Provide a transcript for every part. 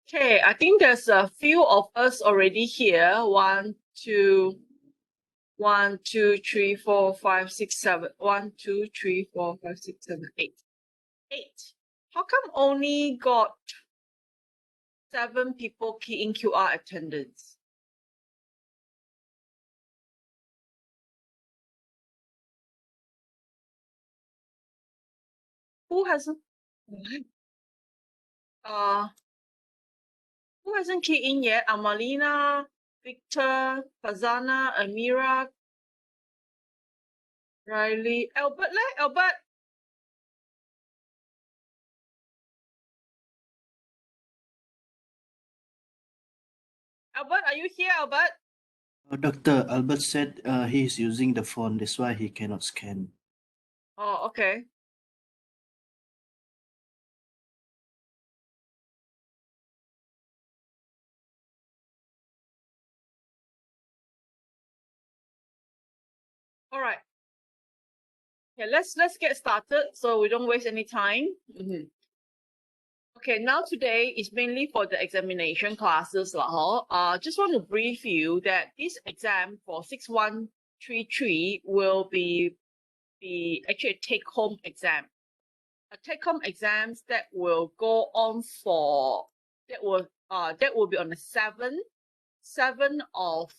Okay, I think there's a few of us already here. 1, 2, 1, 2, 3, 4, 5, 6, 7. 1, 2, 3, 4, 5, 6, 7, 8. 8. How come only got 7 people key in QR attendance? Who hasn't uh who hasn't keyed in yet? Amalina, Victor, Fazana, Amira, Riley, Albert, Albert. Albert, are you here, Albert? Dr. Albert said he is using the phone, that's why he cannot scan. Oh, okay. All right. Okay, let's get started so we don't waste any time. Okay, now today is mainly for the examination classes. Just want to brief you that this exam for 6133 will be actually a take-home exam. A take-home exams that will go on for that will be on the 7th of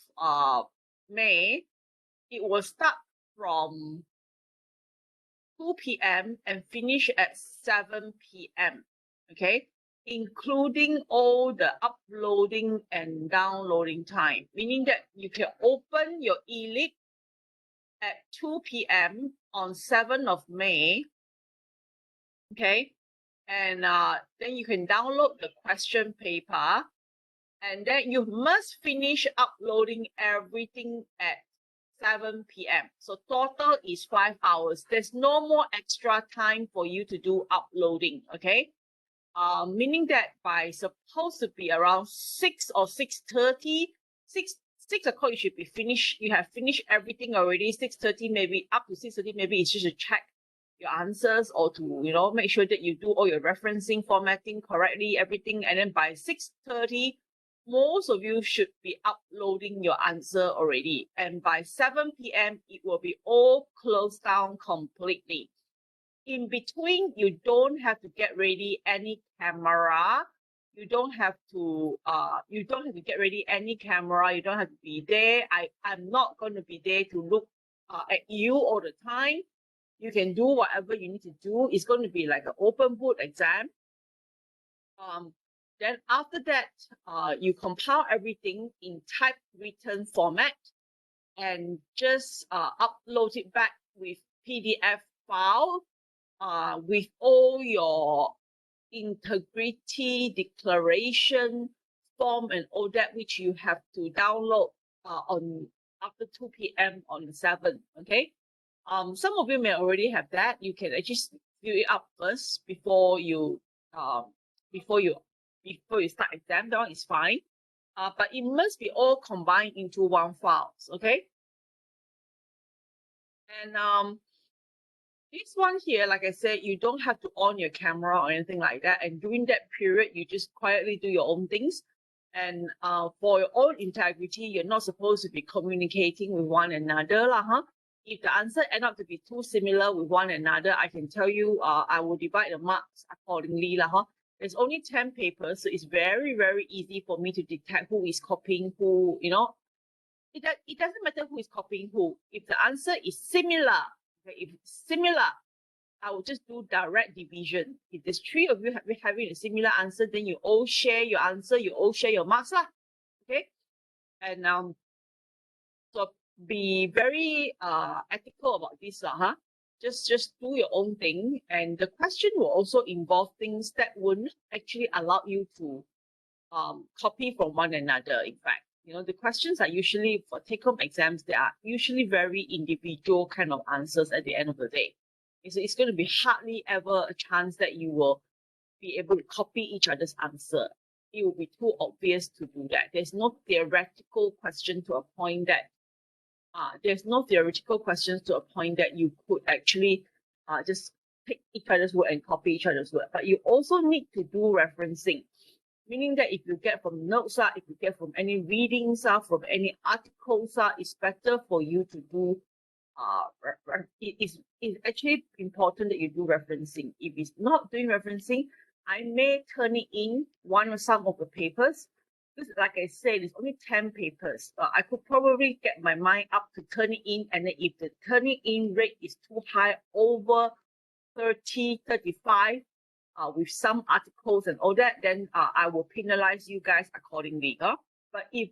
May. It will start from 2 p.m. and finish at 7 p.m. Okay, including all the uploading and downloading time, meaning that you can open your e-leak at 2 p.m. on 7th of May. Okay, and then you can download the question paper, and then you must finish uploading everything at 7 p.m. So total is 5 hours. There's no more extra time for you to do uploading, okay? Meaning that by supposed to be around 6 or 6:30, 6 o'clock you should be finished. You have finished everything already. 6:30, maybe up to 6:30, maybe it's just to check your answers or to, make sure that you do all your referencing, formatting correctly, everything. And then by 6:30, most of you should be uploading your answer already. And by 7 p.m., it will be all closed down completely. In between, you don't have to get ready any camera. You don't have to get ready any camera. You don't have to be there. I'm not going to be there to look at you all the time. You can do whatever you need to do. It's going to be like an open book exam. Then after that, you compile everything in typewritten format and just upload it back with PDF file with all your integrity declaration form and all that, which you have to download on after 2 p.m. on the 7th. Okay. Some of you may already have that. You can actually fill it up first before you start exam. That one is fine. But it must be all combined into one file. Okay. And this one here, like I said, you don't have to on your camera or anything like that. And during that period, you just quietly do your own things. And for your own integrity, you're not supposed to be communicating with one another. If the answer end up to be too similar with one another, I can tell you, I will divide the marks accordingly. There's only 10 papers, so it's very, very easy for me to detect who is copying who, It doesn't matter who is copying who. If the answer is similar, if it's similar, I will just do direct division. If there's 3 of you having a similar answer, then you all share your answer, you all share your marks, okay? And so be very ethical about this, Just do your own thing, and the question will also involve things that wouldn't actually allow you to copy from one another. In fact, the questions are usually for take-home exams. They are usually very individual kind of answers at the end of the day. So it's going to be hardly ever a chance that you will be able to copy each other's answer. It will be too obvious to do that. There's no theoretical question to a point that you could actually just pick each other's word and copy each other's word. But you also need to do referencing. Meaning that if you get from notes, if you get from any readings, from any articles, it's better for you to do it's actually important that you do referencing. If it's not doing referencing, I may turn it in one or some of the papers. Because like I said, it's only 10 papers. I could probably get my mind up to turn it in, and then if the turning in rate is too high, over 30, 35, with some articles and all that, then I will penalize you guys accordingly. But if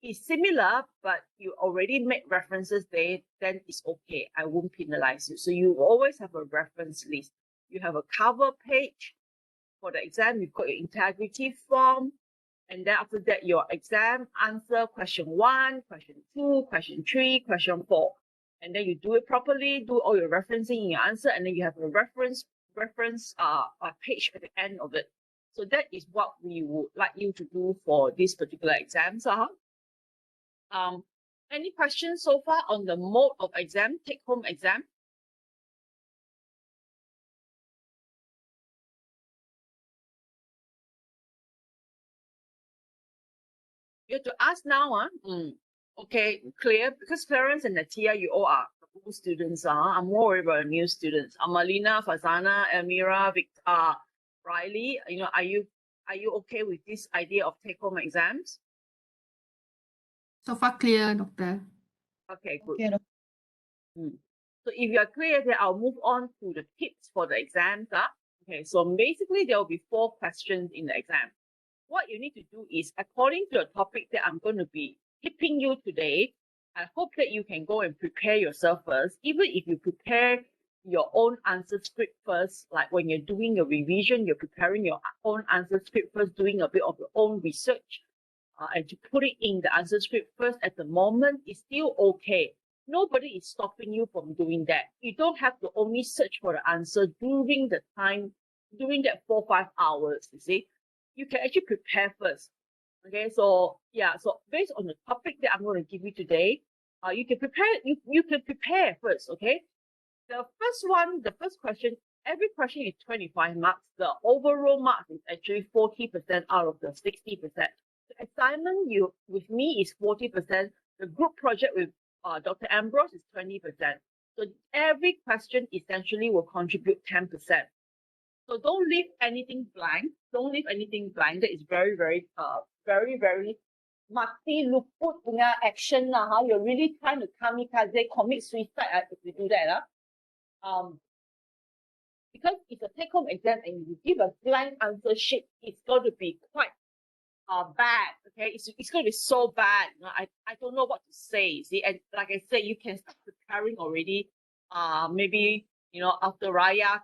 it's similar, but you already made references there, then it's okay. I won't penalize you. So you always have a reference list. You have a cover page for the exam. You've got your integrity form. And then after that, your exam answer question 1, question 2, question 3, question 4. And then you do it properly, do all your referencing in your answer, and then you have a reference page at the end of it. So that is what we would like you to do for this particular exam. Any questions so far on the mode of exam, take-home exam? You have to ask now. Okay, clear. Because Clarence and Natia, you all are old students. I'm more worried about new students. Amalina, Fazana, Elmira, Victor, Riley. Are you okay with this idea of take-home exams? So far clear, Doctor. Okay, good. Okay, So if you are clear, then I'll move on to the tips for the exams. Okay, so basically there will be 4 questions in the exam. What you need to do is, according to the topic that I'm going to be tipping you today, I hope that you can go and prepare yourself first. Even if you prepare your own answer script first, like when you're doing a revision, you're preparing your own answer script first, doing a bit of your own research, and to put it in the answer script first at the moment is still okay. Nobody is stopping you from doing that. You don't have to only search for the answer during the time, during that 4 or 5 hours, you see. You can actually prepare first. Okay, so yeah, so based on the topic that I'm going to give you today, you can prepare first, okay? The first question, every question is 25 marks. The overall marks is actually 40% out of the 60%. The assignment with me is 40%. The group project with Dr. Ambrose is 20%. So every question essentially will contribute 10%. So don't leave anything blank. Don't leave anything blank. That is very, very, very mati luput punya action lah. You're really trying to kamikaze, commit suicide if you do that. Because it's a take-home exam and you give a blank answer sheet, it's going to be quite bad. Okay, it's going to be so bad. I don't know what to say. See, and like I said, you can start preparing already. Maybe after Raya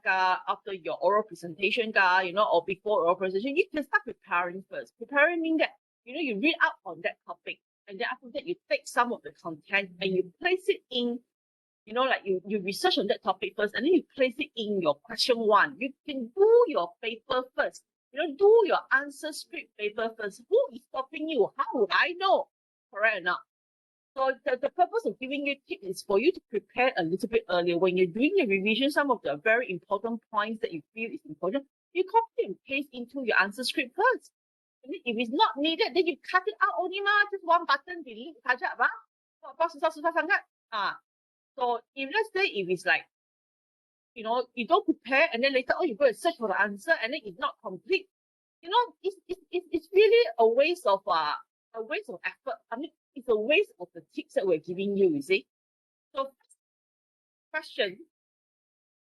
after your oral presentation or before oral presentation, you can start preparing first. Preparing means that you read up on that topic, and then after that you take some of the content and you place it in. Like you research on that topic first, and then you place it in your question 1. You can do your paper first. Do your answer script paper first. Who is stopping you? How would I know? Correct or not? So the purpose of giving you tips is for you to prepare a little bit earlier. When you're doing your revision, some of the very important points that you feel is important, you copy and paste into your answer script first. And then if it's not needed, then you cut it out only just one button, delete saja apa. Susah sangat. So if let's say if it's like, you don't prepare and then later you go and search for the answer and then it's not complete, it's really a waste of effort. I mean, it's a waste of the tips that we're giving you, you see. So question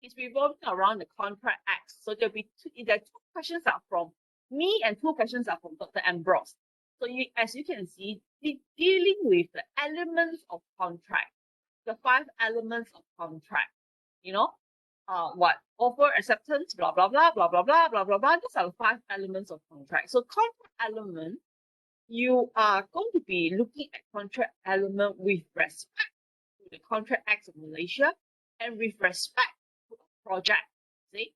is revolving around the contract acts. So there are 2 questions are from me and 2 questions are from Dr. Ambrose. So as you can see, dealing with the elements of contract, the 5 elements of contract, what offer, acceptance, blah blah blah blah blah blah blah blah blah. These are the 5 elements of contract. So contract element, you are going to be looking at contract element with respect to the Contract Acts of Malaysia and with respect to the project. See,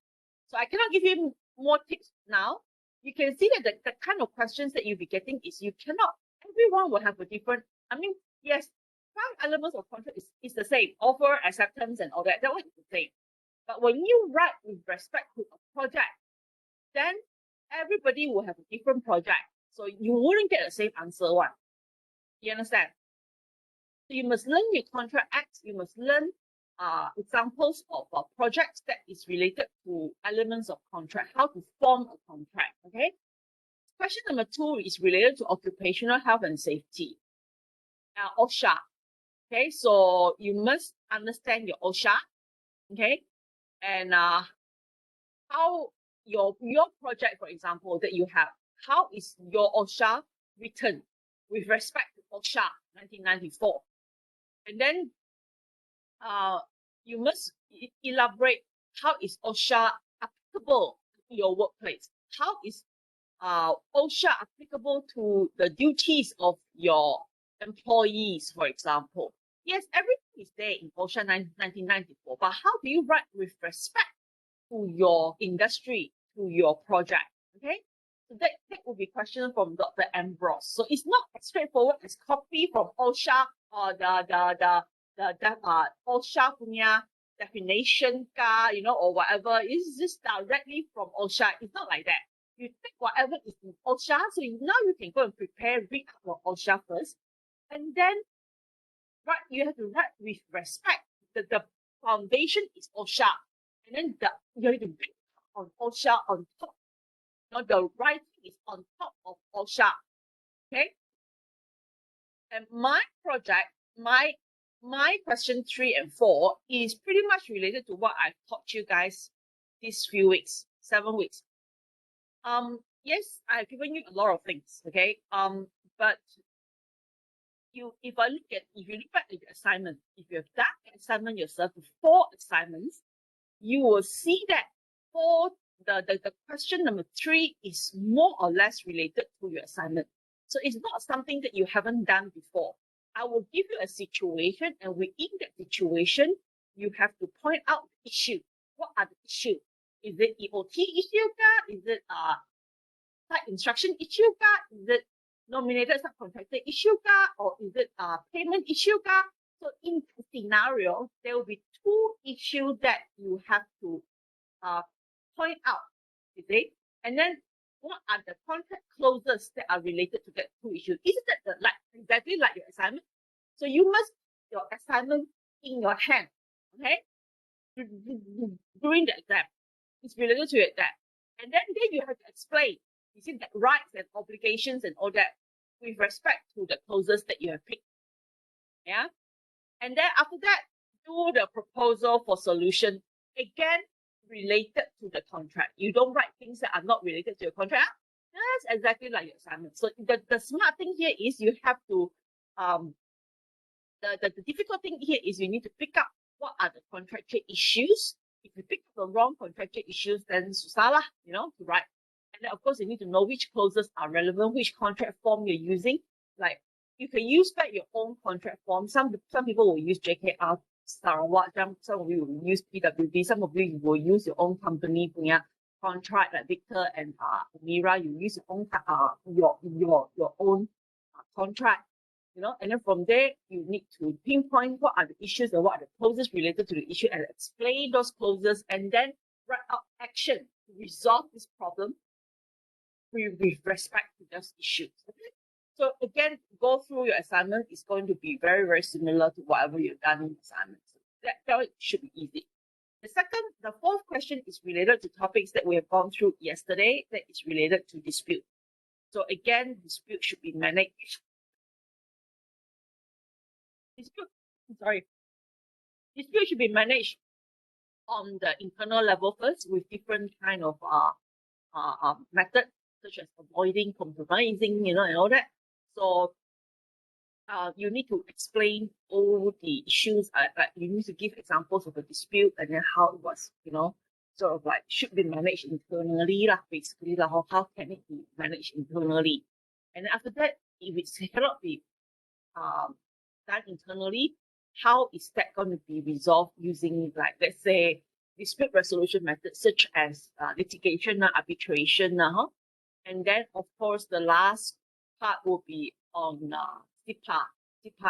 so I cannot give you more tips now. You can see that the kind of questions that you'll be getting is everyone will have a different. I mean, yes, 5 elements of contract is the same. Offer, acceptance, and all that. That one is the same. But when you write with respect to a project, then everybody will have a different project. So you wouldn't get the same answer one. You understand? So you must learn your contract acts. You must learn examples of projects that is related to elements of contract, how to form a contract. Okay. Question number 2 is related to occupational health and safety, OSHA. Okay, so you must understand your OSHA. Okay, and how your project, for example, that you have, how is your OSHA written with respect to OSHA 1994? And then you must elaborate how is OSHA applicable to your workplace? How is OSHA applicable to the duties of your employees, for example? Yes, everything is there in OSHA 1994, but how do you write with respect to your industry, to your project? Okay, so that will be question from Dr. Ambrose. So it's not as straightforward as copy from OSHA or the OSHA punya definition ka, or whatever. It's just directly from OSHA. It's not like that. You take whatever is in OSHA, so now you can go and read for OSHA first, and then you have to write with respect. The foundation is OSHA, and then you have to build on OSHA on top. The writing is on top of OSHA. Okay. And my project, my question 3 and 4 is pretty much related to what I've taught you guys these few weeks, 7 weeks. Yes, I've given you a lot of things, okay? But if you look at the assignment, if you have done the assignment yourself, 4 assignments, you will see that for the question number 3 is more or less related to your assignment. So it's not something that you haven't done before. I will give you a situation, and within that situation, you have to point out the issue. What are the issues? Is it EOT issue? Is it site instruction issue? Is it nominated subcontractor issue? Or is it payment issue? So in the scenario, there will be 2 issues that you have to point out. You see? And then what are the contract clauses that are related to that 2 issues? Isn't that exactly like your assignment? So you must your assignment in your hand, okay? During the exam, it's related to that, and then you have to explain. You see that rights and obligations and all that with respect to the clauses that you have picked. Yeah, and then after that, do the proposal for solution, again related to the contract. You don't write things that are not related to your contract. That's exactly like your assignment. So the smart thing here is you have to the difficult thing here is you need to pick up what are the contractual issues. If you pick up the wrong contractual issues, then susah lah, to write. And then of course you need to know which clauses are relevant, which contract form you're using. Like you can use back your own contract form. Some people will use JKR, Sarawak, some of you will use PWB, some of you will use your own company punya contract, like Victor and Mira, you use your own your own contract. And then from there, you need to pinpoint what are the issues and what are the clauses related to the issue and explain those clauses, and then write out action to resolve this problem with respect to those issues. Okay? So again, go through your assignment is going to be very, very similar to whatever you've done in assignments. So that should be easy. The 4th question is related to topics that we have gone through yesterday, that is related to dispute. So again, dispute should be managed. Dispute should be managed on the internal level first with different kind of methods, such as avoiding, compromising, and all that. So you need to explain all the issues. Like you need to give examples of a dispute and then how it was, sort of like should be managed internally, basically. How can it be managed internally? And then after that, if it cannot be done internally, how is that going to be resolved using, like, let's say, dispute resolution methods such as litigation, arbitration, and then of course the last part will be on SIPA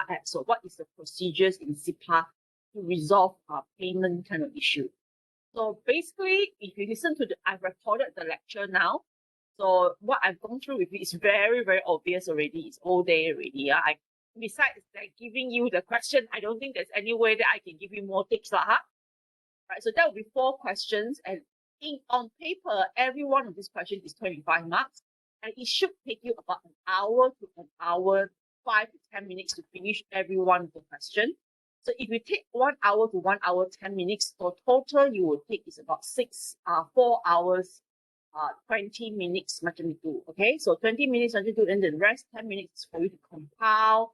Act. So what is the procedures in SIPA to resolve payment kind of issue? So basically, if you listen to I've recorded the lecture now. So what I've gone through with you is very, very obvious already. It's all there already. Yeah? Besides like giving you the question, I don't think there's any way that I can give you more tips. Right, so that will be 4 questions, and on paper, every one of these questions is 25 marks, and it should take you about an hour to an hour, 5 to 10 minutes to finish every one of the questions. So if you take 1 hour to 1 hour 10 minutes, so total you will take is about 4 hours 20 minutes macam itu. Okay, so 20 minutes macam itu, and the rest 10 minutes for you to compile,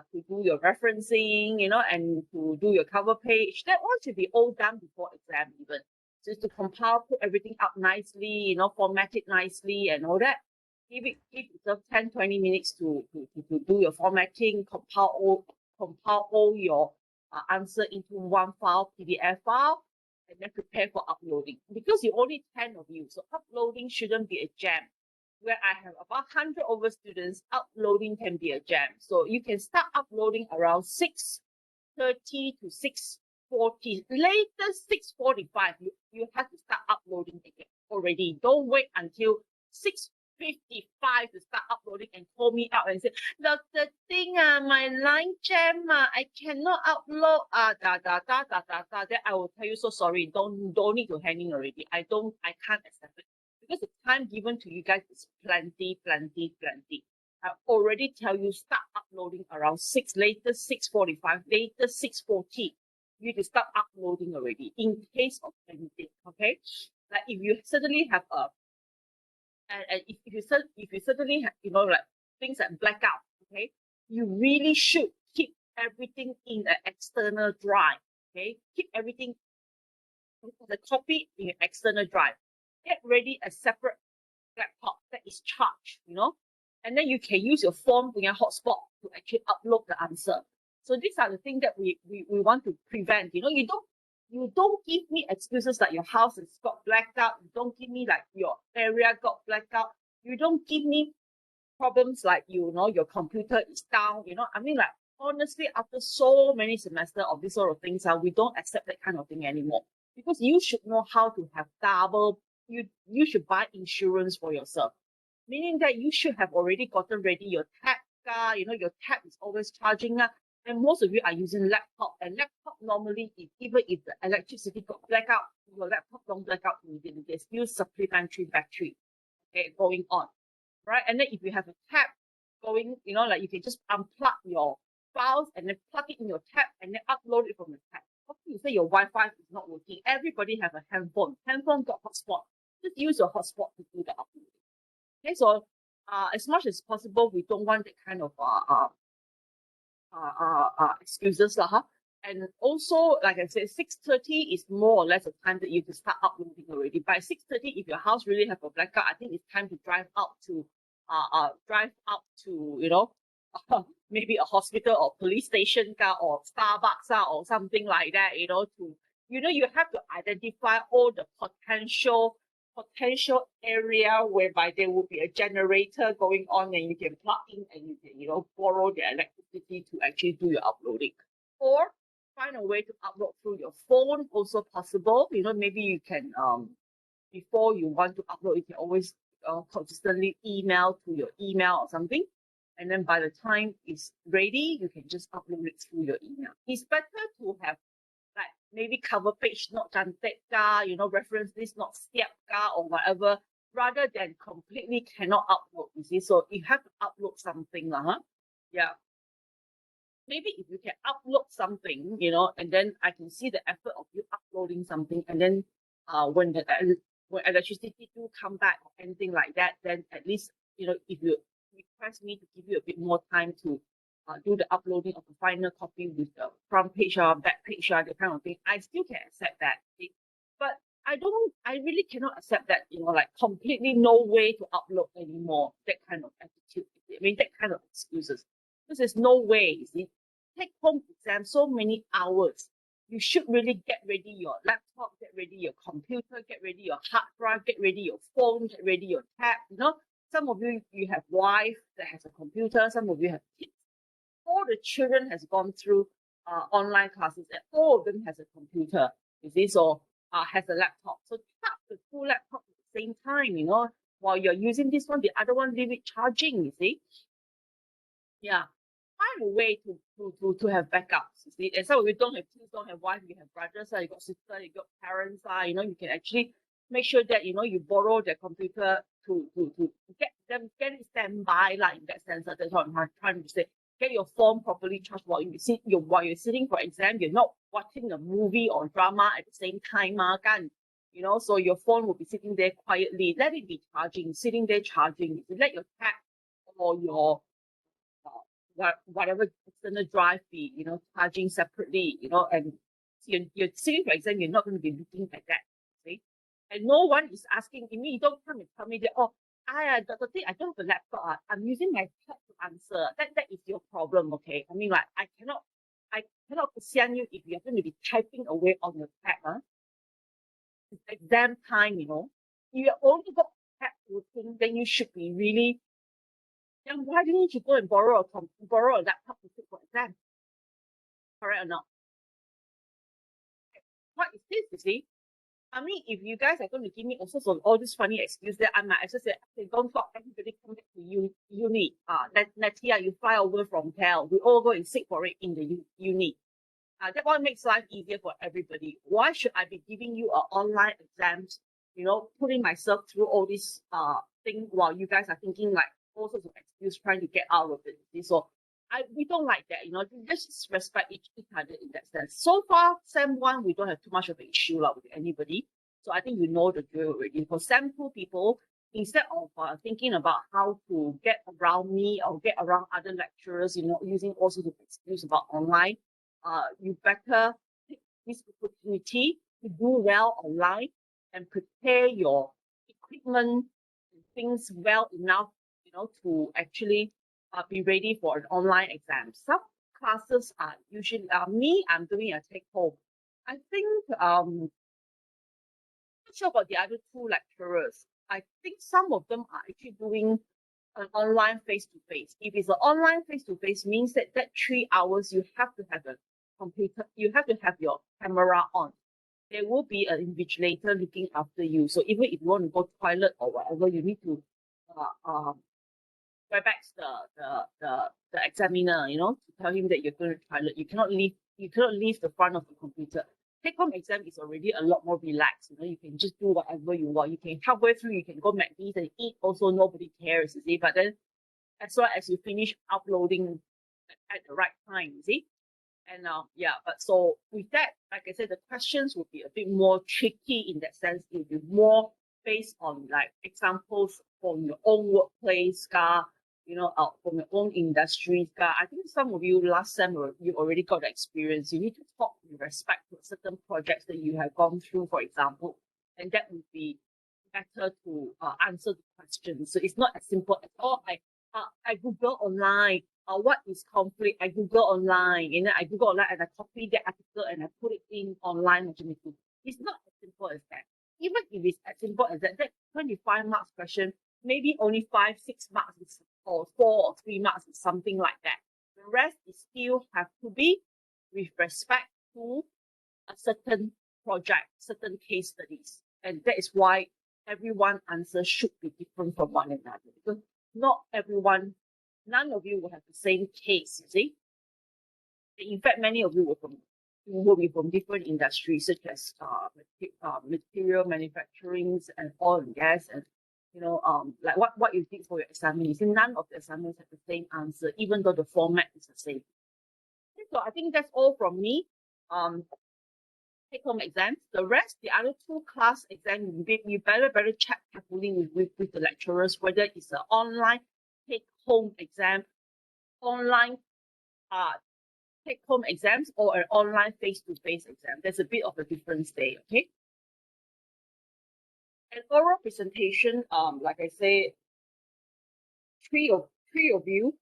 to do your referencing, you know, and to do your cover page. That one should be all done before exam even. So to compile, put everything up nicely, you know, format it nicely and all that. Give yourself 10, 20 minutes to do your formatting, compile all your answer into one file, PDF file, and then prepare for uploading. Because you only 10 of you, so uploading shouldn't be a jam. Where I have about 100 over students, uploading can be a jam. So you can start uploading around 6:30 to 6:40, latest 6:45. You have to start uploading again already. Don't wait until 6:55 to start uploading and call me out and say, Dr. Ting, my line jam, I cannot upload, Then I will tell you, so sorry, don't need to hang in already. I can't accept it. Because the time given to you guys is plenty. I already tell you, start uploading around 6, latest 6:45, latest 6:40. You need to start uploading already in case of anything, okay? Like if you suddenly have if you suddenly have, you know, like things like blackout, okay, you really should keep everything in an external drive, okay? Keep everything, the copy in an external drive. Get ready a separate laptop that is charged, you know, and then you can use your phone punya hotspot to actually upload the answer. So these are the things that we want to prevent. You know, you don't give me excuses like your house has got blacked out. You don't give me like your area got blacked out. You don't give me problems like, you know, your computer is down. You know, I mean, like, honestly, after so many semesters of this sort of things, we don't accept that kind of thing anymore. Because you should know how to have double, you should buy insurance for yourself. Meaning that you should have already gotten ready your tab, you know, your tab is always charging, and most of you are using laptop, and laptop normally, even if the electricity got blackout, your laptop don't black out immediately. There's still supplementary battery, okay, going on, right? And then if you have a tab going, you know, like you can just unplug your files and then plug it in your tab and then upload it from the tab. Okay, you say your Wi-Fi is not working. Everybody have a handphone. Handphone got hotspot. Just use your hotspot to do the uploading. Okay, so as much as possible, we don't want that kind of excuses, And also, like I said, 6:30 is more or less the time that you can start uploading already. By 6:30, if your house really have a blackout, I think it's time to drive out to you know, maybe a hospital or police station or Starbucks or something like that, you know, you have to identify all the potential area whereby there will be a generator going on, and you can plug in and you can, you know, borrow the electricity to actually do your uploading. Or find a way to upload through your phone, also possible. You know, maybe you can before you want to upload, you can always consistently email to your email or something, and then by the time it's ready, you can just upload it through your email. It's better to have like maybe cover page not cantik, you know, reference this not step or whatever, rather than completely cannot upload, you see. So you have to upload something, yeah. Maybe if you can upload something, you know, and then I can see the effort of you uploading something, and then when electricity do come back or anything like that, then at least, you know, if you request me to give you a bit more time to do the uploading of the final copy with the front page or back page or that kind of thing, I still can accept that. Okay? But I really cannot accept that, you know, like completely no way to upload anymore, that kind of attitude. I mean, that kind of excuses. Because there's no way, you see. Take home exam, so many hours. You should really get ready your laptop, get ready your computer, get ready your hard drive, get ready your phone, get ready your tab. You know, some of you have wife that has a computer, some of you have kids. All the children has gone through online classes, and all of them has a computer. You see, so has a laptop. So charge the full laptop at the same time, you know. while you're using this one, the other one leave it charging, you see. Yeah. Find a way to have backups, you see. And some of you don't have kids, don't have wife, you have brothers, you got sister, you got parents, you know, you can actually make sure that, you know, you borrow their computer to get it standby, like in that sense. That's what I'm trying to say. Get your phone properly charged while you're sitting for exam. You're not watching a movie or drama at the same time, kan? You know, so your phone will be sitting there quietly. Let it be charging, sitting there charging. Let your tab or your whatever external drive be, you know, charging separately, you know, and you're sitting for exam, you're not going to be looking at that, see? And no one is asking me, you don't come and tell me that, oh, Dr. T, I don't have a laptop. I'm using my tab to answer. That is your problem, okay? I mean, like, I cannot send you if you're going to be typing away on your tab, huh? It's exam time, you know. If you only got tab working, then you should be really. Then why didn't you go and borrow a laptop to sit for exam? Correct or not? What is this, you see? I mean, if you guys are going to give me all this funny excuse, that I might actually say, okay, don't talk, everybody come back to uni. Next year you fly over from Cal. We all go and sit for it in the uni. That one makes life easier for everybody. Why should I be giving you an online exams, you know, putting myself through all this thing while you guys are thinking like all sorts of excuse trying to get out of it. So we don't like that, you know. Just respect each other in that sense. So far, Sem 1, we don't have too much of an issue with anybody. So I think you know the drill already. For Sem 2 people, instead of thinking about how to get around me or get around other lecturers, you know, using all sorts of excuse about online, you better take this opportunity to do well online and prepare your equipment and things well enough, you know, to actually be ready for an online exam. Some classes are usually, I'm doing a take home. I think, not sure about the other two lecturers. I think some of them are actually doing an online face-to-face. If it's an online face-to-face, means that 3 hours you have to have a computer, you have to have your camera on. There will be an invigilator looking after you. So even if you want to go to toilet or whatever, you need to WebEx the examiner, you know, to tell him that you're going to toilet. You cannot leave the front of the computer. Take-home exam is already a lot more relaxed. You know, you can just do whatever you want. You can halfway through, you can go McD's and eat. Also, nobody cares, you see. But then, as long as you finish uploading at the right time, you see. And yeah, but so with that, like I said, the questions would be a bit more tricky in that sense. It would be more based on like examples from your own workplace, you know, from your own industry. I think some of you last sem you already got the experience. You need to talk with respect to certain projects that you have gone through, for example, and that would be better to answer the question. So it's not as simple as, oh, I Google online. What is conflict? I Google online, and then I Google online and I copy the article and I put it in online. It's not as simple as that. Even if it's as simple as that 25 marks question, maybe only 5, 6 marks or 4 or 3 marks is something like that. The rest is still have to be with respect to a certain project, certain case studies. And that is why everyone's answer should be different from one another, because not everyone, none of you will have the same case, you see. In fact, many of you will be from different industries, such as material manufacturing and oil and gas, and you know, like what you did for your assignment. You see, none of the assignments have the same answer, even though the format is the same. So I think that's all from me. Take-home exams. The rest, the other 2 class exams, you better check carefully with the lecturers whether it's an online take-home exam, online take-home exams, or an online face-to-face exam. There's a bit of a difference there, okay? An oral presentation, like I say, three of you,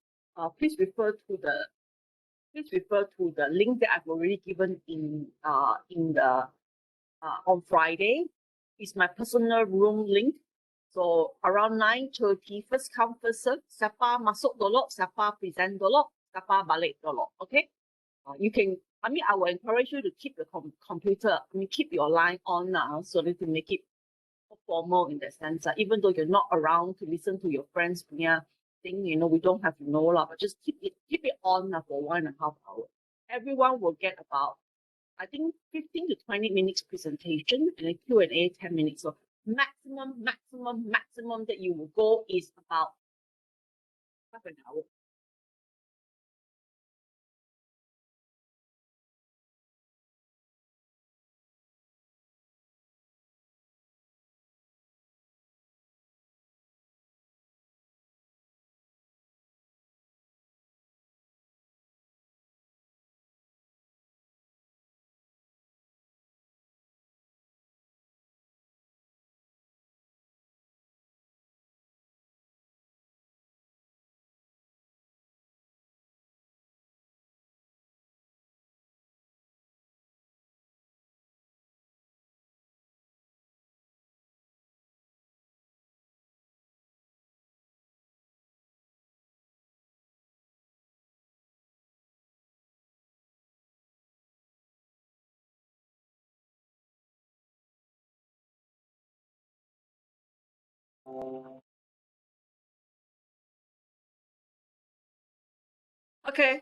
please refer to the link that I've already given in the on Friday. It's my personal room link. So around 9:30, first come first serve. Siapa masuk dulu, siapa present dulu, siapa balik dulu. Okay. You can. I mean, I will encourage you to keep the computer. I mean, keep your line on now so that to make it formal in that sense. Even though you're not around to listen to your friends punya thing, we don't have to know lah, but just keep it on for 1.5 hours. Everyone will get about, I think, 15 to 20 minutes presentation and a Q&A 10 minutes. So maximum that you will go is about half an hour. Okay.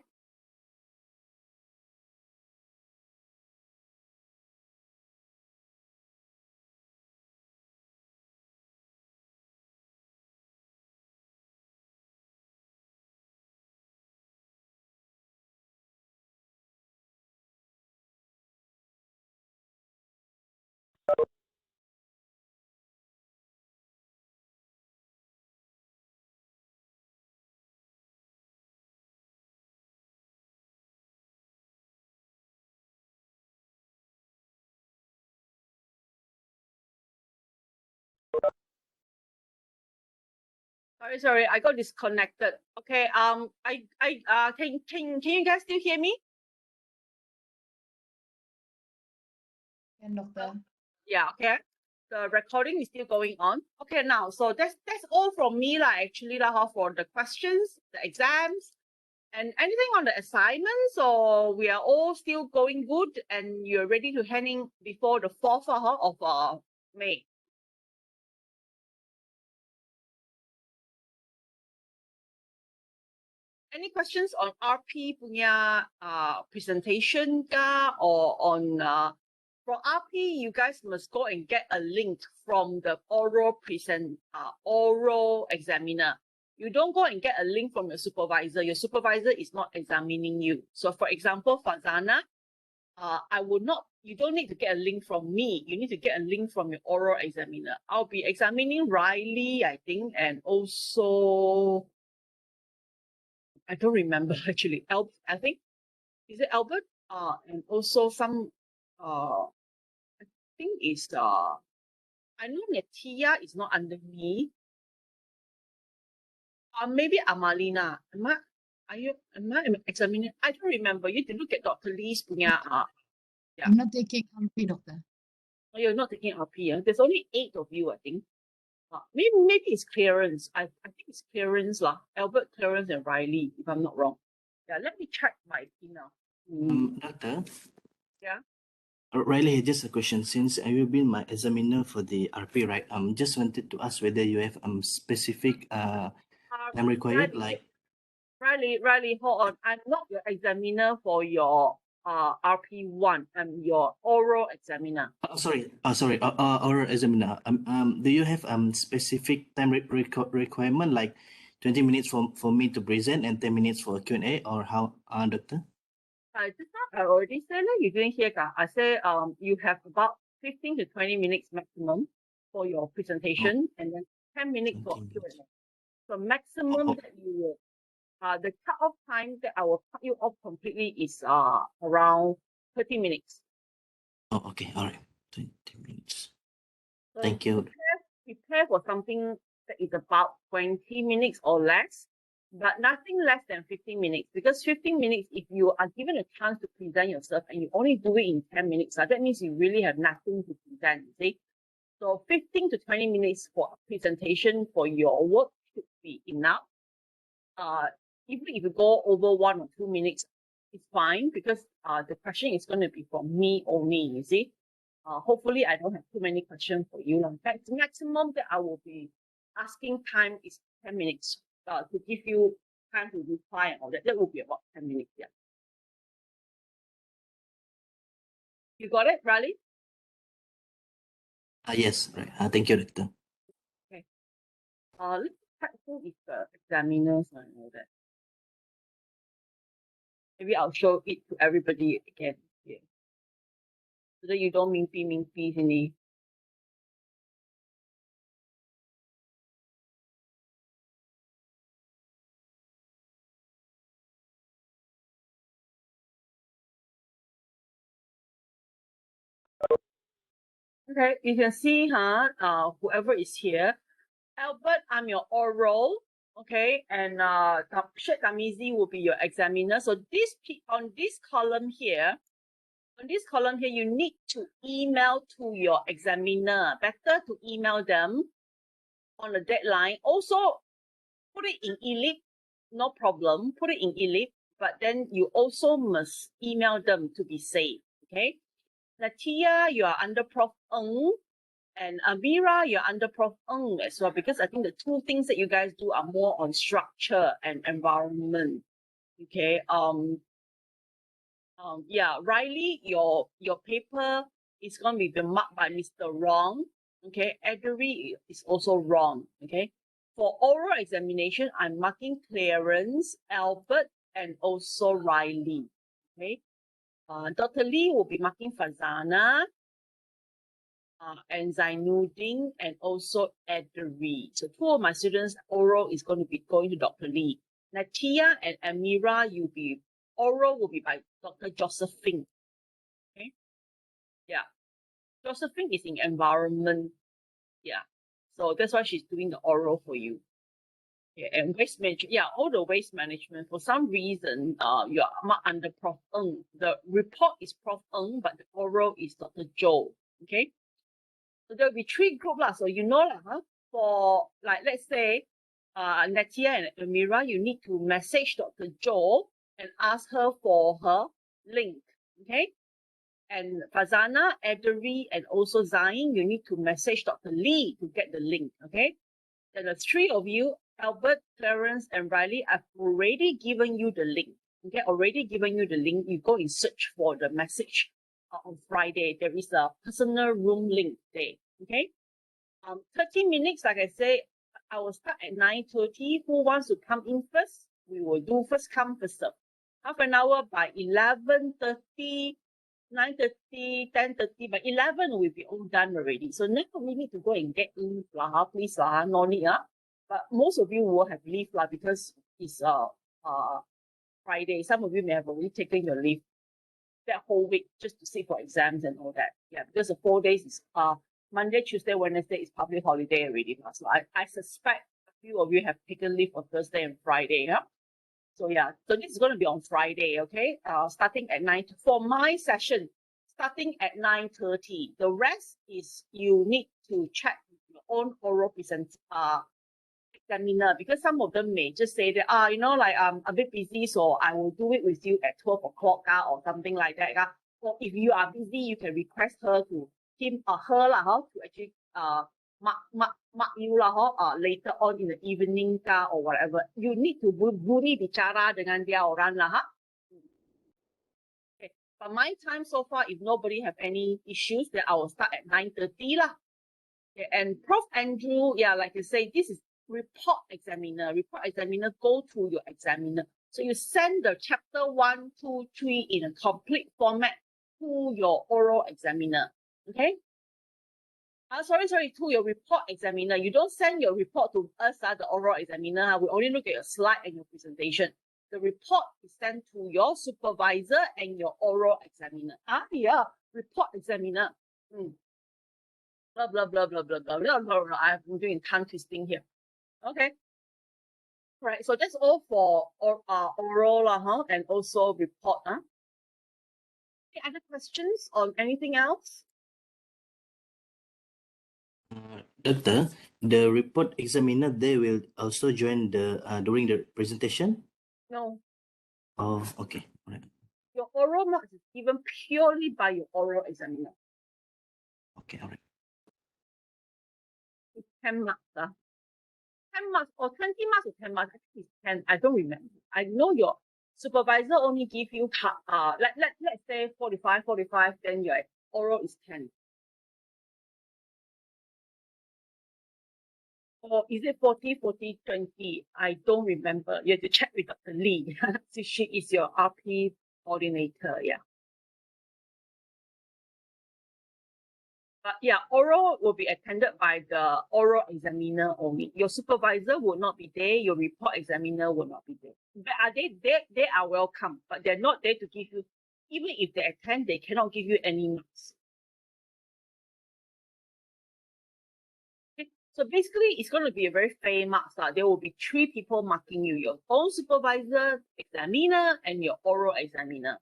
Sorry, I got disconnected. Okay, can you guys still hear me? Can, Doctor. Yeah, okay. The recording is still going on. Okay, now, so that's all from me actually for the questions, the exams, and anything on the assignments, or we are all still going good and you're ready to hand in before the 4th of May. Any questions on RP punya presentation or on for RP, you guys must go and get a link from the oral examiner. You don't go and get a link from your supervisor. Your supervisor is not examining you. So for example, Fazana, you don't need to get a link from me. You need to get a link from your oral examiner. I'll be examining Riley, I think, and also, I don't remember actually. I think, is it Albert? And also some, I think it's I know Netia is not under me. Maybe Amalina. Am I examining? I don't remember. You need to look at Dr. Lee's punya. Yeah. I'm not taking RP, Doctor. Oh, you're not taking RP. There's only 8 of you, I think. Maybe it's clearance. I think it's clearance lah. Albert, Clarence, and Riley, if I'm not wrong. Yeah, let me check my email. Doctor. Yeah. Riley, just a question. Since you've been my examiner for the RP, right? Just wanted to ask whether you have specific time required, Riley, hold on. I'm not your examiner for your RP1. I'm your oral examiner. Sorry, oral examiner. Do you have specific time requirement, like 20 minutes for me to present and 10 minutes for Q&A, or how, Doctor? Just now I already said that you didn't hear. I said you have about 15 to 20 minutes maximum for your presentation, and then 10 minutes for 20 minutes. Q&A. So maximum that you will, the cut-off time that I will cut you off completely is around 30 minutes. Oh, okay, all right, 20 minutes. So Thank you. Prepare for something that is about 20 minutes or less, but nothing less than 15 minutes, because 15 minutes, if you are given a chance to present yourself and you only do it in 10 minutes, that means you really have nothing to present, you see? So 15 to 20 minutes for a presentation for your work should be enough. Even if you go over 1 or 2 minutes, it's fine, because the question is going to be from me only, you see? hopefully I don't have too many questions for you. In fact, maximum that I will be asking time is 10 minutes to give you time to reply and all that. That will be about 10 minutes. Yeah. You got it, Riley? Yes, right. Thank you, Doctor. Let's check who is the examiners and all that. Maybe I'll show it to everybody again here. So that you don't mimpi sini. Okay, you can see, whoever is here. Albert, I'm your oral, okay, and Sheikh Tamizi will be your examiner. So on this column here, you need to email to your examiner. Better to email them on the deadline. Also, put it in elite, no problem. Put it in elite, but then you also must email them to be safe. Okay. Natia, you are under Prof. Ng. And Amira, you're under Prof. Ng as well, because I think the two things that you guys do are more on structure and environment. Okay. Yeah, Riley, your paper is going to be marked by Mr. Wrong. Okay. Eddery is also wrong. Okay. For oral examination, I'm marking Clarence, Albert, and also Riley. Okay. Dr. Lee will be marking Fazana, and Zainuddin, and also Eddery. So two of my students, oral is going to be going to Dr. Lee. Natia and Amira, oral will be by Dr. Josephine. Okay. Yeah. Josephine is in environment. Yeah. So that's why she's doing the oral for you. Yeah, and waste management. Yeah, all the waste management. For some reason, you are marked under Prof. Ng. The report is Prof. Ng, but the oral is Dr. Joe. Okay. So there'll be three groups lah. So for like let's say Natia and Amira, you need to message Dr. Jo and ask her for her link. Okay. And Fazana, Eddery, and also Zain, you need to message Dr. Lee to get the link. Okay. Then the three of you, Albert, Clarence, and Riley, I've already given you the link. Okay, already given you the link. You go and search for the message on Friday. There is a personal room link there. Okay. 30 minutes, like I say, I will start at 9:30. Who wants to come in first? We will do first come, first serve. Half an hour by 11:30, 9:30, 10:30. By 11, we'll be all done already. So now we need to go and get in, please, no need. But most of you will have leave because it's Friday. Some of you may have already taken your leave that whole week just to sit for exams and all that. Yeah, because the 4 days is Monday, Tuesday, Wednesday is public holiday already. So I suspect a few of you have taken leave on Thursday and Friday. Yeah. So yeah, so this is going to be on Friday, okay? Starting at 9 for my session, starting at 9:30. The rest is you need to check your own oral examiner, because some of them may just say that I'm a bit busy, so I will do it with you at 12 o'clock or something like that. Or if you are busy, you can request her to to actually mark you later on in the evening or whatever. You need to budi bicara dengan dia orang lah. Okay. But my time so far, if nobody have any issues, then I will start at 9:30 lah. Okay. And Prof. Andrew, yeah, like you say, this is report examiner. Report examiner go to your examiner. So you send the chapter 1, 2, 3 in a complete format to your oral examiner. Okay. Sorry, to your report examiner. You don't send your report to us, the oral examiner. We only look at your slide and your presentation. The report is sent to your supervisor and your oral examiner. Yeah, report examiner. Blah, blah, blah, blah, blah, blah, blah, blah, blah. I've been doing tongue twisting here. Okay. Right, so that's all for oral and also report. Any other questions on anything else? Doctor, the report examiner, they will also join during the presentation? No. Oh, okay. Right. Your oral marks is given purely by your oral examiner. Okay, all right. 10 marks. 10 marks or 20 marks or 10 marks. I think it's 10. I don't remember. I know your supervisor only give you let's say 45, then your oral is 10. Or is it 40, 40, 20? I don't remember. You have to check with Dr. Lee. So she is your RP coordinator, yeah. But yeah, oral will be attended by the oral examiner only. Your supervisor will not be there. Your report examiner will not be there. But they are welcome, but they're not there to give you, even if they attend, they cannot give you any marks. Okay. So basically, it's going to be a very fair marks. There will be 3 people marking you, your own supervisor, examiner, and your oral examiner.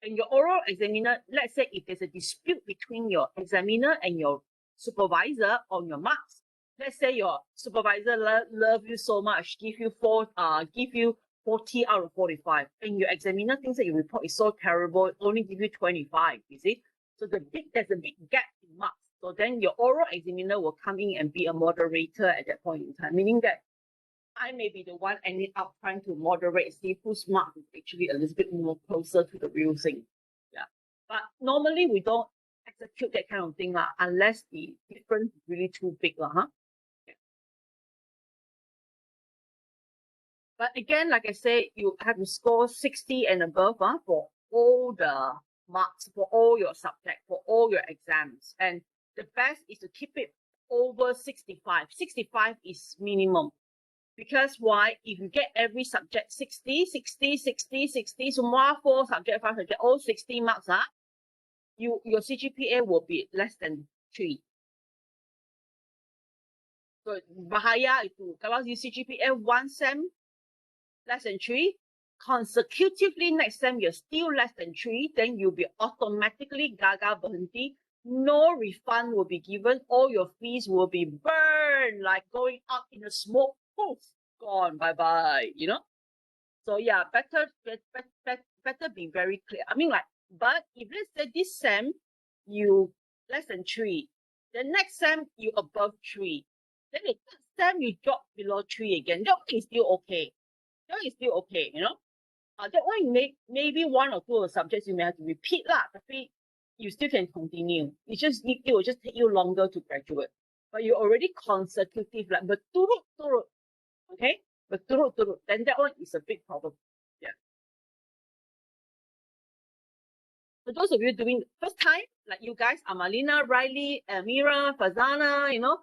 And your oral examiner, let's say if there's a dispute between your examiner and your supervisor on your marks, let's say your supervisor love you so much, give you 40 out of 45, and your examiner thinks that your report is so terrible, only give you 25, you see? So there's a big gap in marks. So then your oral examiner will come in and be a moderator at that point in time, meaning that I may be the one ending up trying to moderate, see whose mark is actually a little bit more closer to the real thing. Yeah. But normally we don't execute that kind of thing unless the difference is really too big. Yeah. But again, like I say, you have to score 60 and above for all the marks, for all your subjects, for all your exams. And the best is to keep it over 65. 65 is minimum. Because why? If you get every subject 60, 60, 60, 60, so more 4 subject, 5 subject, all 60 marks, your CGPA will be less than 3. So bahaya itu. Kalau you CGPA 1 sem less than 3, consecutively next sem you're still less than 3, then you'll be automatically gagal berhenti. No refund will be given. All your fees will be burned like going up in a smoke. Poof, gone, bye-bye, you know? So yeah, better be very clear. I mean, like, but if let's say this sem you less than 3, the next sem you above 3, then the third sem you drop below 3 again, that one is still okay. That one is still okay, you know? That one maybe 1 or 2 of the subjects you may have to repeat tapi you still can continue. It will just take you longer to graduate. But you're already consecutive, like berturut-turut, okay? Berturut-turut, then that one is a big problem. Yeah. For those of you doing first time, like you guys, Amalina, Riley, Amira, Fazana, you know,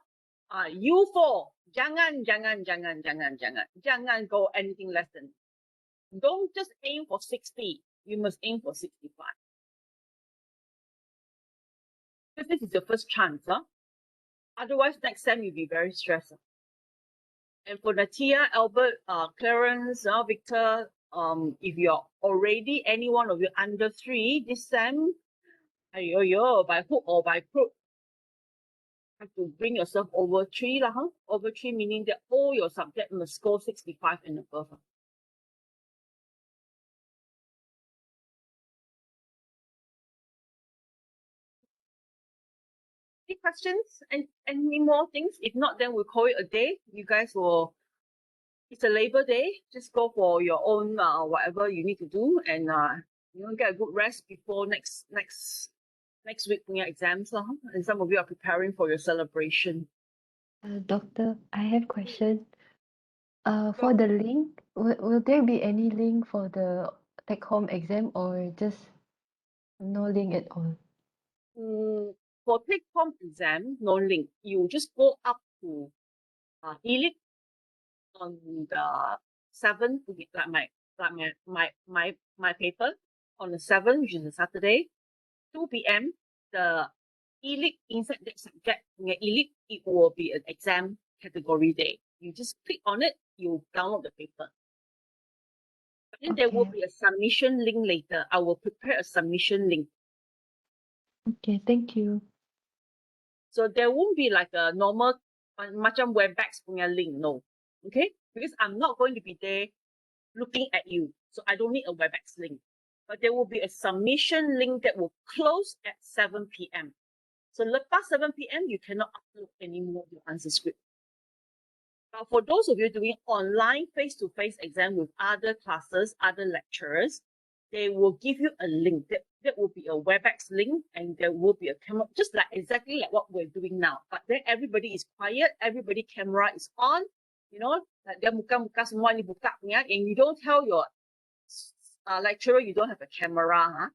you 4, jangan go anything less than. Don't just aim for 60. You must aim for 65. Because this is your first chance, Otherwise, next time you'll be very stressed. And for Natia, Albert, Clarence, Victor, if you're already any one of you under 3 this sem, by hook or by crook, have to bring yourself over 3 Over 3 meaning that all your subjects must score 65 and above. Any questions and any more things? If not, then we'll call it a day. You guys will. It's a Labor Day. Just go for your own whatever you need to do, and get a good rest before next week punya exams. And some of you are preparing for your celebration. Doctor, I have question. For the link, will there be any link for the take-home exam or just no link at all? For take-home exam, no link. You just go up to ELIT on the 7th, like my paper on the 7th, which is a Saturday, 2 p.m. The ELIT inside that subject, ELIT, it will be an exam category day. You just click on it, you download the paper. But then there will be a submission link later. I will prepare a submission link. Okay, thank you. So there won't be like a normal macam WebEx punya link, no. Okay? Because I'm not going to be there looking at you. So I don't need a WebEx link. But there will be a submission link that will close at 7 p.m. So past 7 p.m., you cannot upload any more your answer script. But for those of you doing online face-to-face exam with other classes, other lecturers, they will give you a link. That will be a WebEx link, and there will be a camera, just like exactly like what we're doing now. But then everybody is quiet, everybody camera is on, you know, like dia muka-muka semua ni buka punya, and you don't tell your lecturer you don't have a camera. Huh?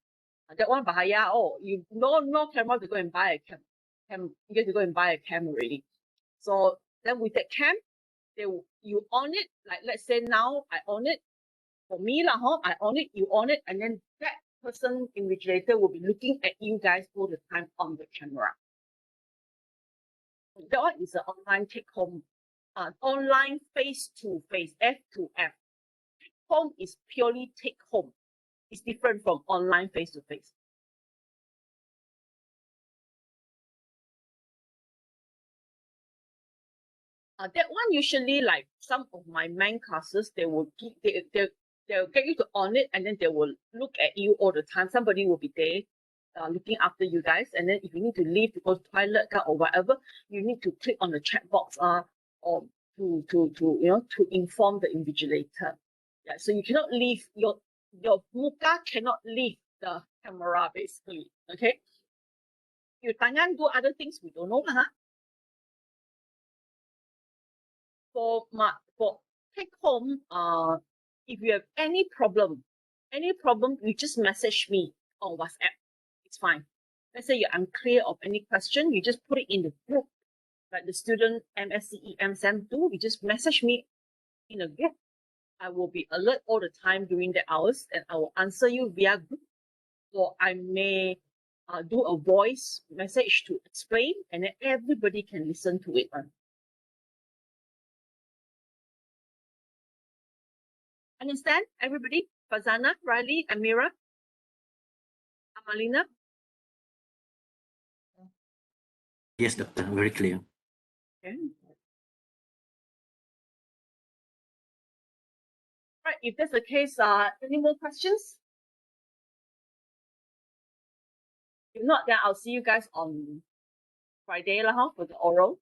That one bahaya. Oh, you no camera to go and buy a cam. You get to go and buy a cam already. So then with that cam, you on it, like let's say now I on it, for me lah, I on it, you on it, and then that person invigilator will be looking at you guys all the time on the camera. That one is an online take home, online face to face, F to F. Home is purely take home. It's different from online face to face. That one usually, like some of my main classes, they will give they'll get you to on it, and then they will look at you all the time. Somebody will be there looking after you guys, and then if you need to leave to go to toilet or whatever, you need to click on the chat box or to inform the invigilator. Yeah, so you cannot leave your muka cannot leave the camera basically. Okay. You tangan do other things we don't know, huh? For take home, if you have any problem, you just message me on WhatsApp. It's fine. Let's say you're unclear of any question, you just put it in the group, like the student MSCE MSEM2, you just message me in a group. I will be alert all the time during the hours, and I will answer you via group, or I may do a voice message to explain, and then everybody can listen to it. Understand, everybody? Fazana, Riley, Amira, Amalina? Yes, doctor, very clear. Okay. Right, if that's the case, any more questions? If not, then I'll see you guys on Friday for the oral.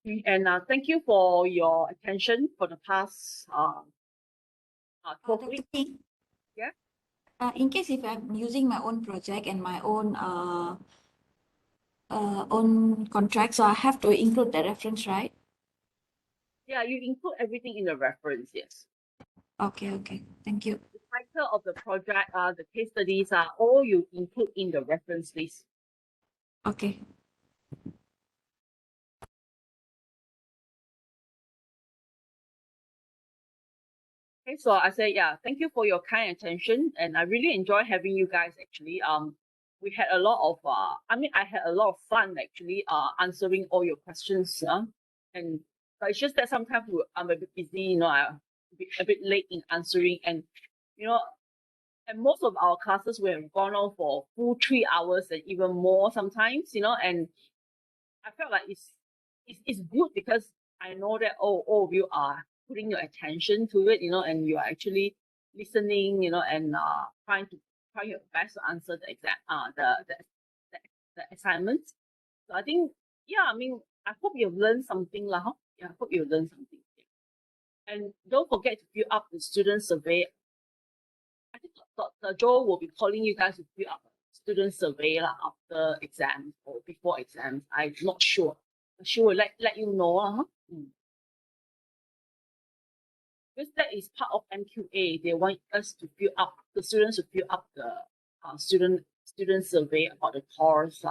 Okay, and thank you for your attention for the past 12 Dr. weeks. Ting, Yeah. in case if I'm using my own project and my own contract, so I have to include the reference, right? Yeah, you include everything in the reference, yes. Okay, thank you. The title of the project, the case studies are all you include in the reference list. Okay. Okay, so I say, yeah, thank you for your kind attention, and I really enjoy having you guys actually. We had a lot of I had a lot of fun actually answering all your questions. But it's just that sometimes I'm a bit busy, you know, I'm a bit late in answering, and and most of our classes we have gone on for full 3 hours and even more sometimes, and I felt like it's good because I know that all of you are putting your attention to it, and you are actually listening, and trying your best to answer the exam, the assignments. So I think, yeah, I hope you've learned something, lah. Huh? Yeah, I hope you've learned something. Yeah. And don't forget to fill up the student survey. I think Dr. Joe will be calling you guys to fill up student survey after exams or before exams. I'm not sure. She will let you know. Because that is part of MQA. They want us to fill up, the students to fill up the student survey about the course,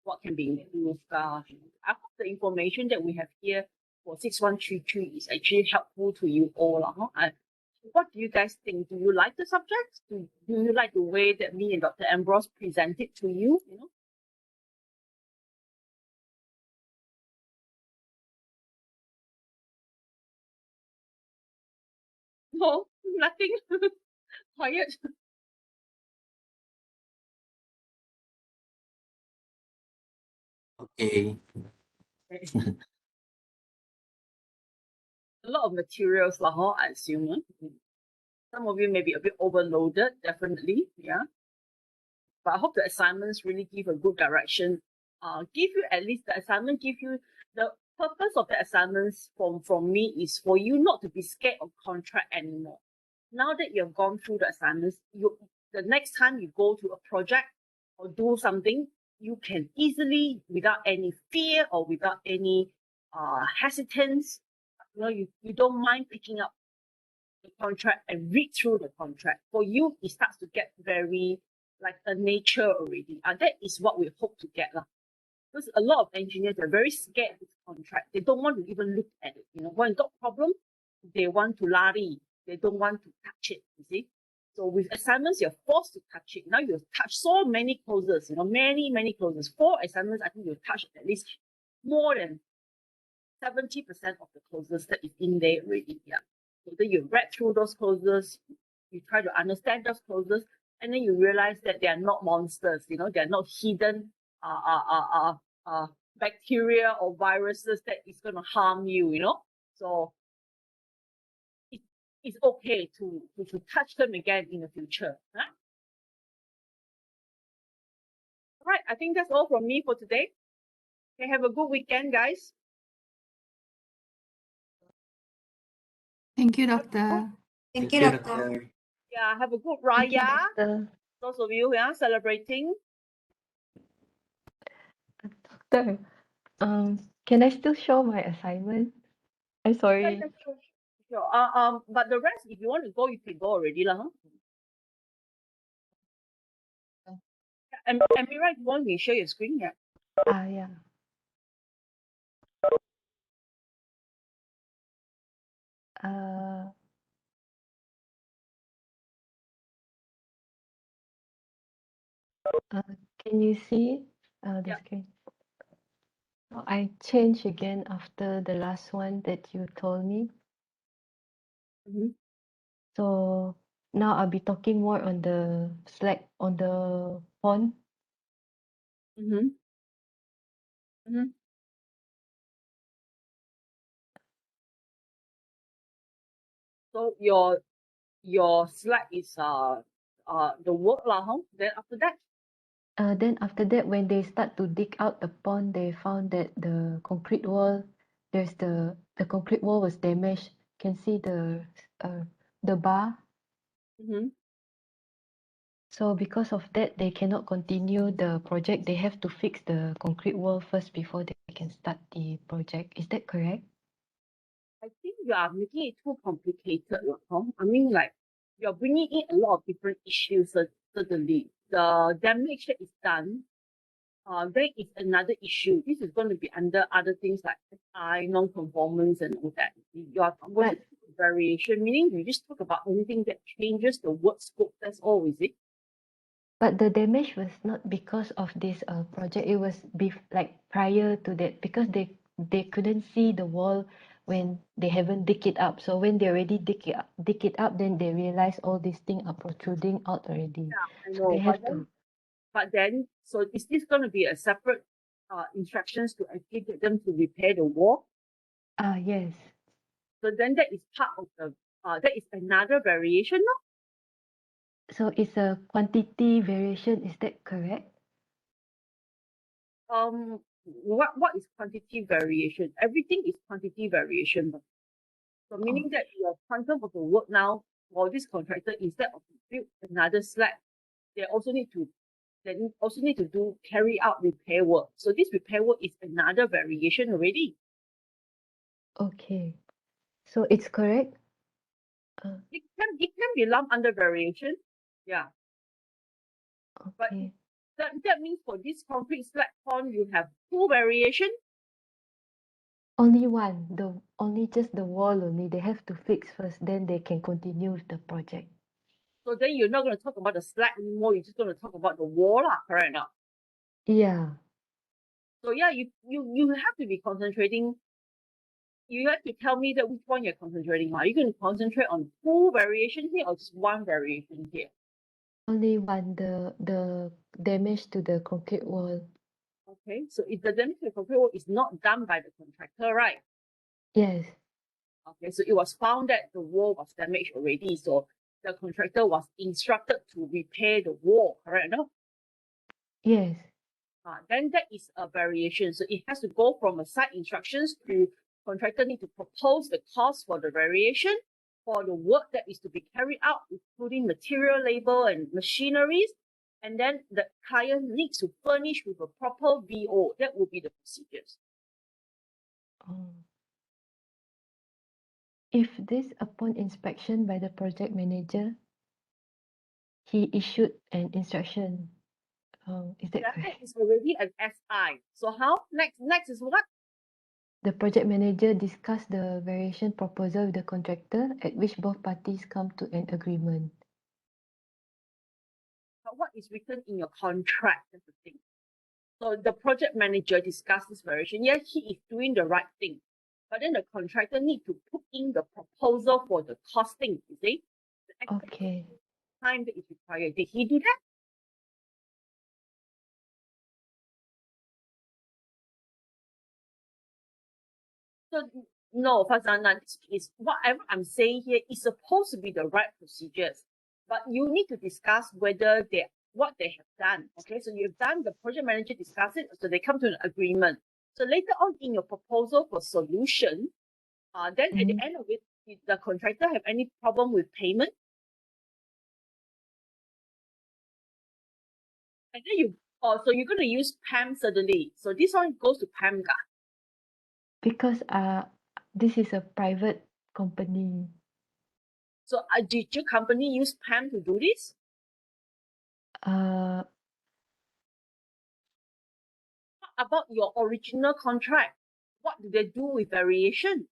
what can be improved. I hope the information that we have here for 6133 is actually helpful to you all. What do you guys think? Do you like the subject? Do you like the way that me and Dr. Ambrose present it to you? No, nothing. Quiet. Okay. A lot of materials, I assume. Some of you may be a bit overloaded, definitely, yeah. But I hope the assignments really give a good direction give you at least the assignment, give you the purpose of the assignments from me is for you not to be scared of contract anymore. Now that you have gone through the assignments, the next time you go to a project or do something, you can easily, without any fear or without any hesitance, you don't mind picking up the contract and read through the contract. For you, it starts to get very like a nature already. That is what we hope to get. Because a lot of engineers are very scared of this contract. They don't want to even look at it. When you got problem, they want to lari. They don't want to touch it, you see. So with assignments, you're forced to touch it. Now you've touched so many clauses, many clauses. 4 assignments, I think you've touched at least more than 70% of the clauses that is in there already. Yeah. So then you read through those clauses, you try to understand those clauses, and then you realize that they are not monsters, they're not hidden bacteria or viruses that is going to harm you, So it's okay to touch them again in the future. Huh? All right, I think that's all from me for today. Okay, have a good weekend, guys. Thank you, Doctor. Thank you, Doctor. Yeah, have a good Thank you, Raya. Doctor. Those of you celebrating. Doctor, can I still show my assignment? I'm Yeah, sorry. yeah, sure. But the rest, if you want to go, you can go already, lah. Huh? And Amira, you want me to share your screen? Yeah. Yeah. Uh, can you see the Yeah. screen? So I changed again after the last one that you told me. Mm-hmm. So now I'll be talking more on the Slack on the phone. Mm-hmm. Mm-hmm. So your slide is the work lah, huh? Then after that, Then after that, when they start to dig out the pond, they found that the concrete wall, the concrete wall was damaged. Can see the bar. mm-hmm. So because of that, they cannot continue the project. They have to fix the concrete wall first before they can start the project. Is that correct? I think you are making it too complicated, lah, huh? I mean, like you're bringing in a lot of different issues. Certainly, the damage that is done. Then it's another issue. This is going to be under other things like non-conformance and all that. You are going to talk variation, meaning you just talk about anything that changes the word scope. That's all, is it? But the damage was not because of this project. It was like prior to that because they couldn't see the wall when they haven't dig it up. So when they already dig it up, then they realize all these things are protruding out already. Yeah, I So know. they have to. But then, so is this going to be a separate instructions to actually get them to repair the wall? Yes. So then that is part of the that is another variation, no? So it's a quantity variation. Is that correct? What is quantity variation? Everything is quantity variation. So meaning that your quantum of the work now for this contractor, instead of build another slab, they also need to carry out repair work. So this repair work is another variation already. Okay. So it's correct. It can be lumped under variation. Yeah. But Okay. that means for this concrete slab pond, you have 2 variation. Only one. Only just the wall only. They have to fix first, then they can continue with the project. So then you're not going to talk about the slab anymore. You're just going to talk about the wall, correct now? Yeah. So yeah, you have to be concentrating. You have to tell me that which one you're concentrating on. Are you going to concentrate on 2 variation here or just 1 variation here? Only one. The damage to the concrete wall. Okay, so if the damage to the concrete wall is not done by the contractor, right? Yes. Okay, so it was found that the wall was damaged already. So the contractor was instructed to repair the wall, correct? No? Yes. then that is a variation. So it has to go from a site instructions to contractor need to propose the cost for the variation for the work that is to be carried out, including material labor and machineries. And then the client needs to furnish with a proper VO. That will be the procedures. Oh. If this upon inspection by the project manager, he issued an instruction. Is that That correct? is already an SI. So how? Next is what? The project manager discussed the variation proposal with the contractor, at which both parties come to an agreement. But what is written in your contract? That's the thing. So the project manager discussed this variation. Yes, he is doing the right thing. But then the contractor need to put in the proposal for the costing, you see? The exact Okay. time that is required. Did he do that? So no, Fazana, is whatever I'm saying here is supposed to be the right procedures. But you need to discuss whether what they have done. Okay, so you've done, the project manager discuss it, so they come to an agreement. So later on in your proposal for solution, then at the end of it, did the contractor have any problem with payment? And then so you're going to use PAM suddenly. So this one goes to PAM. Because this is a private company. So did your company use PAM to do this? Uh, What about your original contract? What do they do with variation?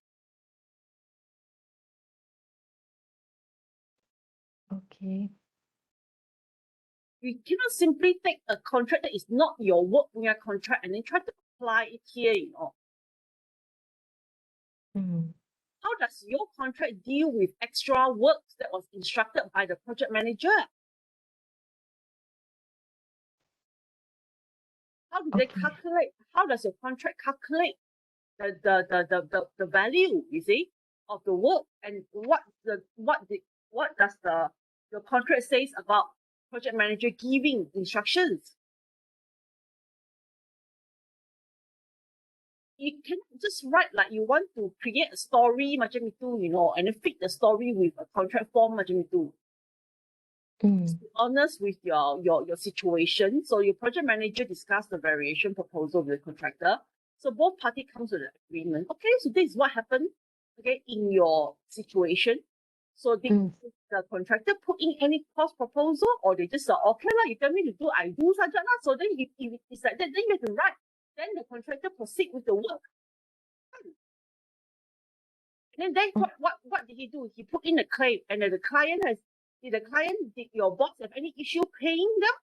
okay. You cannot simply take a contract that is not your work punya contract and then try to apply it here, you know. How does your contract deal with extra works that was instructed by the project manager? How do they Okay. calculate? How does your contract calculate the value, you see, of the work, and what does the contract says about project manager giving instructions? You cannot just write like you want to create a story macam itu, you know, and then fit the story with a contract form macam itu. Just be honest with your situation. So your project manager discussed the variation proposal with the contractor. So both parties come to the agreement. Okay, so this is what happened. Okay, in your situation. So did the contractor put in any cost proposal, or they just okay lah, you tell me to do, I do saja lah. So then if it's like that, then you have to write. Then the contractor proceed with the work. And then what did he do? He put in a claim, and then the client did your boss have any issue paying them?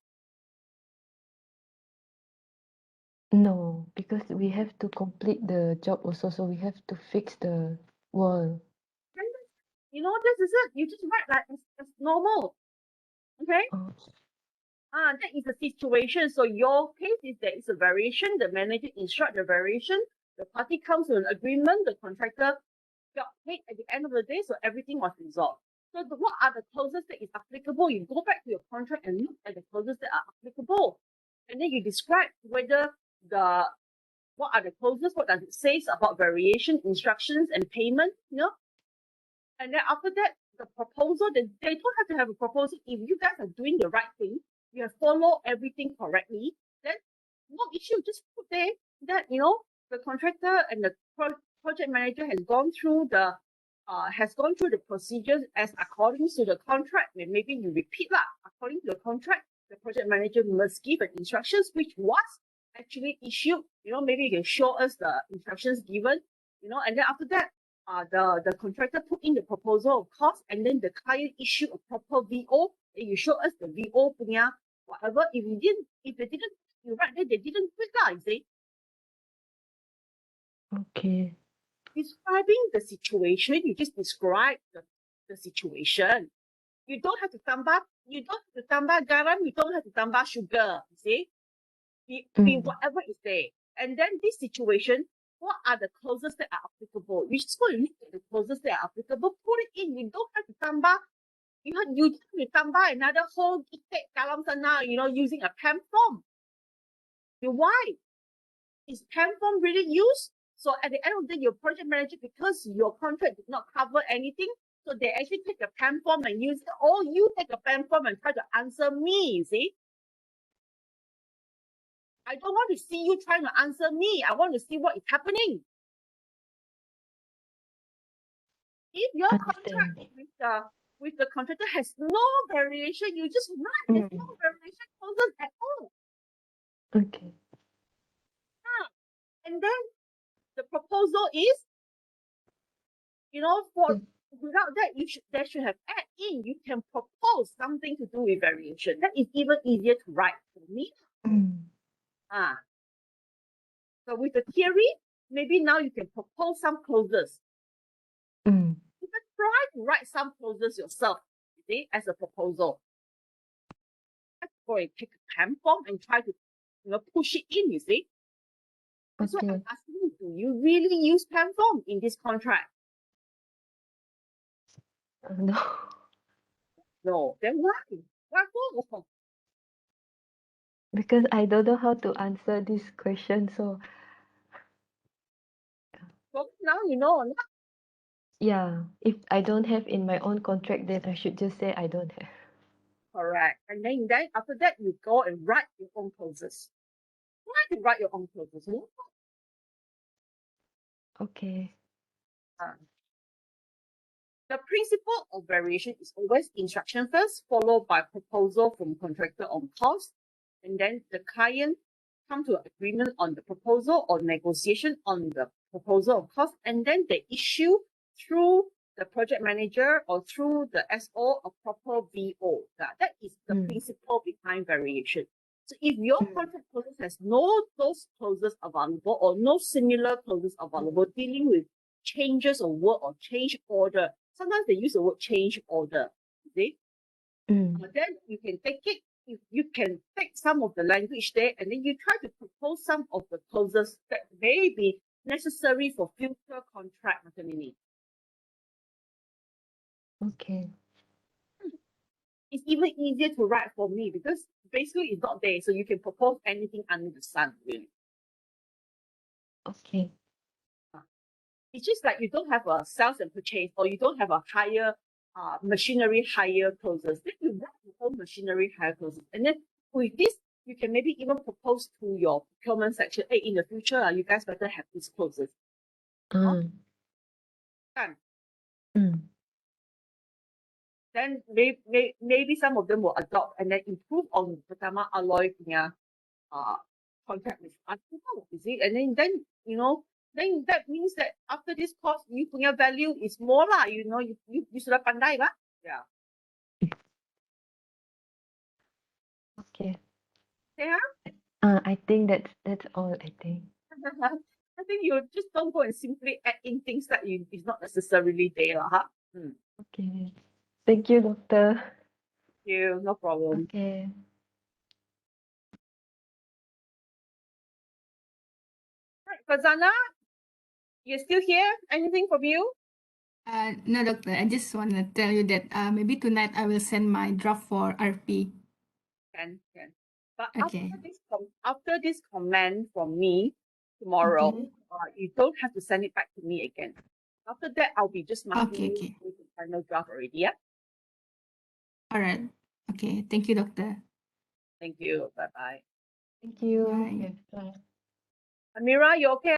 No, because we have to complete the job also, so we have to fix the wall. You know, this is it. You just write like as normal. Okay? Oh. That is the situation. So your case is there is a variation, the manager instruct the variation, the party comes to an agreement, the contractor got paid at the end of the day, so everything was resolved. So what are the clauses that is applicable? You go back to your contract and look at the clauses that are applicable. And then you describe whether what are the clauses, what does it say about variation, instructions, and payment, you know? And then after that, the proposal, they don't have to have a proposal. If you guys are doing the right thing, you have followed everything correctly, then no issue. Just put there that, you know, the contractor and the project manager has gone through the procedures as according to the contract. And maybe you repeat lah. According to the contract, the project manager must give an instructions which was actually issued. You know, maybe you can show us the instructions given, you know, and then after that, the contractor put in the proposal of cost, and then the client issue a proper VO, and you show us the VO punya whatever. If they didn't, you write there, they didn't do it lah, you see. Okay. Describing the situation, you just describe the situation. You don't have to tambah garam, you don't have to tambah sugar, you see. Be whatever is there. And then this situation, what are the clauses that are applicable? You just go and look at the clauses that are applicable, put it in. You don't have to tambah. You have to tambah another whole itek dalam sana, you know, using a PAM form. Why? Is PAM form really used? So at the end of the day, your project manager, because your contract did not cover anything, so they actually take a PAM form and use it, or you take a PAM form and try to answer me, you see? I don't want to see you trying to answer me. I want to see what is happening. If your Understand. contract with the contractor has no variation, you just write there's no variation clauses at all. Okay. And then the proposal is, for Mm. without that, there should have add in. You can propose something to do with variation. That is even easier to write for me. So with the theory, maybe now you can propose some clauses. Mm. You can try to write some clauses yourself, you see, as a proposal. Let's go and take a PAM form and try to, push it in, you see. That's what I'm Okay. asking you. Do you really use PAM form in this contract? No. No. Then why? Why for? Because I don't know how to answer this question. So So now you know. yeah, if I don't have in my own contract, then I should just say I don't have. Correct. And then after that, you go and write your own clauses. Why to write your own clauses? Okay. The principle of variation is always instruction first, followed by proposal from contractor on cost, and then the client come to an agreement on the proposal or negotiation on the proposal of cost, and then they issue through the project manager or through the SO a proper VO. That is the principle behind variation. So if your contract clauses has no those clauses available or no similar clauses available dealing with changes of work or change order, sometimes they use the word change order, you see? Then you can take it, you can take some of the language there, and then you try to propose some of the clauses that may be necessary for future contract, Matanini. Okay. It's even easier to write for me because basically it's not there, so you can propose anything under the sun, really. Okay. It's just like you don't have a sales and purchase, or you don't have a higher machinery hire clauses. Then you write your own machinery hire clauses. And then with this, you can maybe even propose to your procurement section, hey, in the future, you guys better have these clauses. Done. Then maybe some of them will adopt and then improve on pertama alloy punya contract with us, you see? And then then that means that after this course, you punya value is more lah. You sudah pandai bah. Yeah. Okay. Yeah. I think that's all. I think. I think you just don't go and simply add in things that is not necessarily there, huh? Okay. Thank you, doctor. Thank you. No problem. Okay. Right, Fazana, you're still here? Anything from you? No, doctor. I just want to tell you that maybe tonight I will send my draft for RP. Can. But Okay. after this comment from me tomorrow, you don't have to send it back to me again. After that, I'll be just marking Okay. you the final draft already. Yeah. All right. Okay. Thank you, doctor. Thank you. Bye bye. Thank you. Bye. Yes, bye. Amira, you okay?